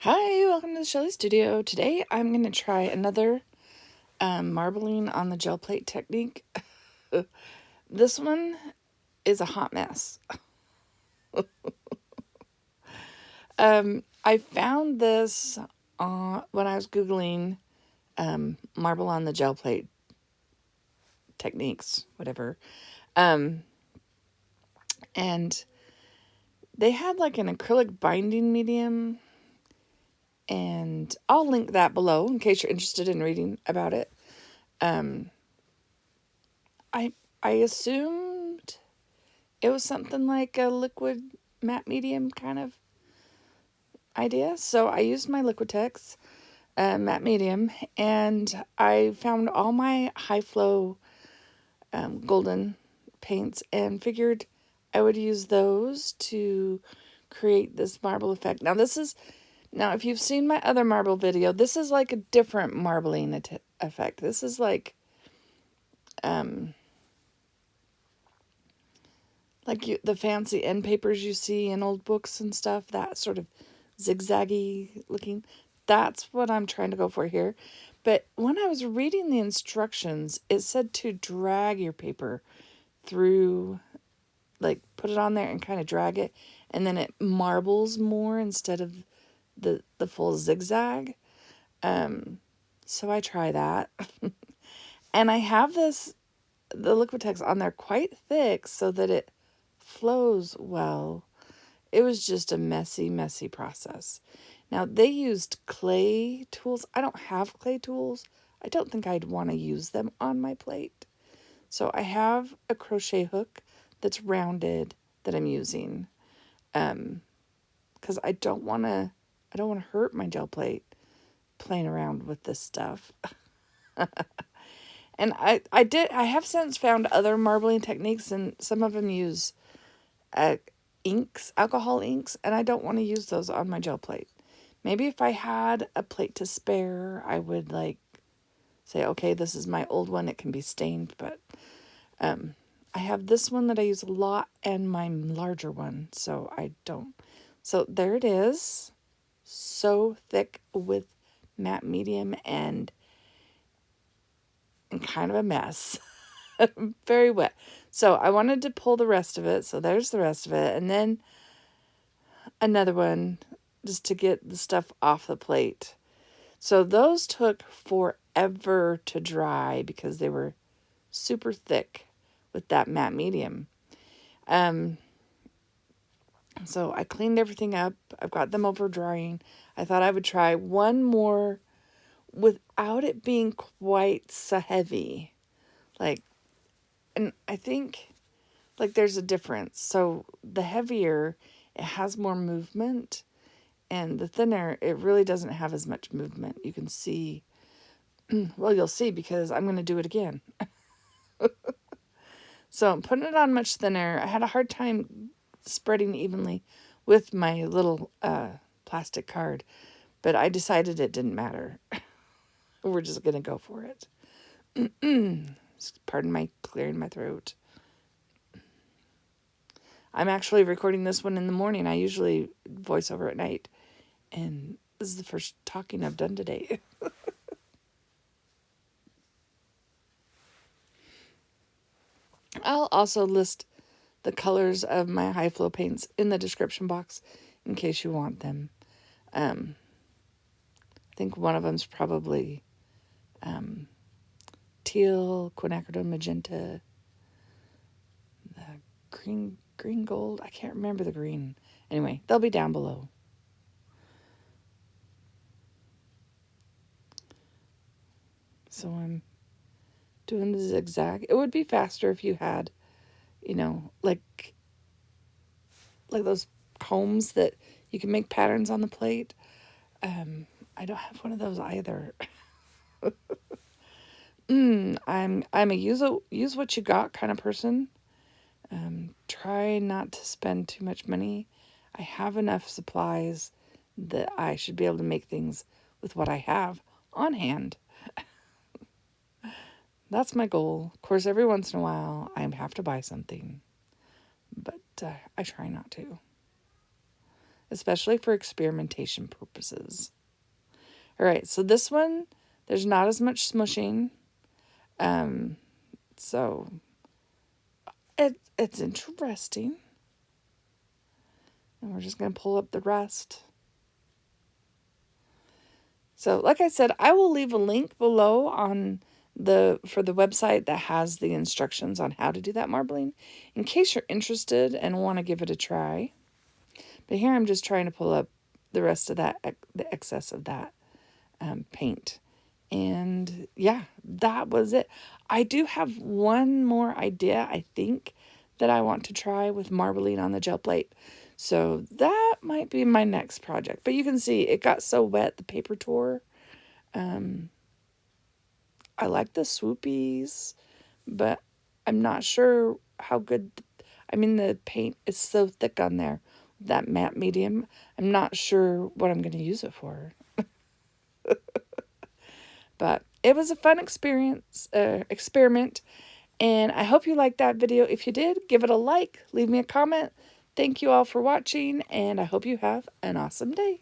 Hi, welcome to the Shelly Studio. Today I'm going to try another marbling on the gel plate technique. This one is a hot mess. I found this when I was Googling marble on the gel plate techniques, whatever. Um, and they had like an acrylic binding medium, and I'll link that below in case you're interested in reading about it. Um, I I assumed it was something like a liquid matte medium kind of idea. So I used my Liquitex matte medium, and I found all my high flow golden paints and figured I would use those to create this marble effect. Now if you've seen my other marble video, this is like a different marbling effect. This is the fancy end papers you see in old books and stuff, that sort of zigzaggy looking. That's what I'm trying to go for here. But when I was reading the instructions, it said to drag your paper through, like put it on there and kind of drag it, and then it marbles more instead of the full zigzag. So I try that. And I have the Liquitex on there quite thick so that it flows well. It was just a messy, messy process. Now, they used clay tools. I don't have clay tools. I don't think I'd want to use them on my plate. So I have a crochet hook that's rounded that I'm using, because I don't want to hurt my gel plate playing around with this stuff. And I have since found other marbling techniques, and some of them use uh, inks, alcohol inks, and I don't want to use those on my gel plate. Maybe if I had a plate to spare, I would like say, okay, this is my old one, it can be stained, but I have this one that I use a lot and my larger one, so I don't. So there it is, so thick with matte medium and kind of a mess. Very wet. So I wanted to pull the rest of it, so there's the rest of it, and then another one just to get the stuff off the plate. So those took forever to dry because they were super thick with that matte medium. Um, so I cleaned everything up. I've got them over drying. I thought I would try one more without it being quite so heavy. Like, and I think like there's a difference. So the heavier, it has more movement, and the thinner, it really doesn't have as much movement. You can see, well, you'll see because I'm going to do it again. So I'm putting it on much thinner. I had a hard time spreading evenly with my little plastic card, but I decided it didn't matter. We're just going to go for it. Pardon my clearing my throat. I'm actually recording this one in the morning. I usually voice over at night, and this is the first talking I've done today. I'll also list the colors of my high flow paints in the description box in case you want them. I think one of them's probably teal, quinacridone magenta, the green gold. I can't remember the green. Anyway, they'll be down below. So I'm doing the zigzag. It would be faster if you had, like those combs that you can make patterns on the plate. I don't have one of those either. I'm a use what you got kind of person. Try not to spend too much money. I have enough supplies that I should be able to make things with what I have on hand. That's my goal. Of course, every once in a while, I have to buy something, but I try not to. especially for experimentation purposes. All right, so this one, there's not as much smushing. So it's interesting. And we're just going to pull up the rest. So, like I said, I will leave a link below for the website that has the instructions on how to do that marbling in case you're interested and want to give it a try. But here I'm just trying to pull up the rest of that, the excess of that paint. And yeah, that was it. I do have one more idea, I think, that I want to try with marbling on the gel plate. So that might be my next project. But you can see it got so wet, the paper tore. I like the swoopies, but I'm not sure how good. The paint is so thick on there, that matte medium. I'm not sure what I'm going to use it for. But it was a fun experiment, and I hope you liked that video. If you did, give it a like, leave me a comment. Thank you all for watching, and I hope you have an awesome day.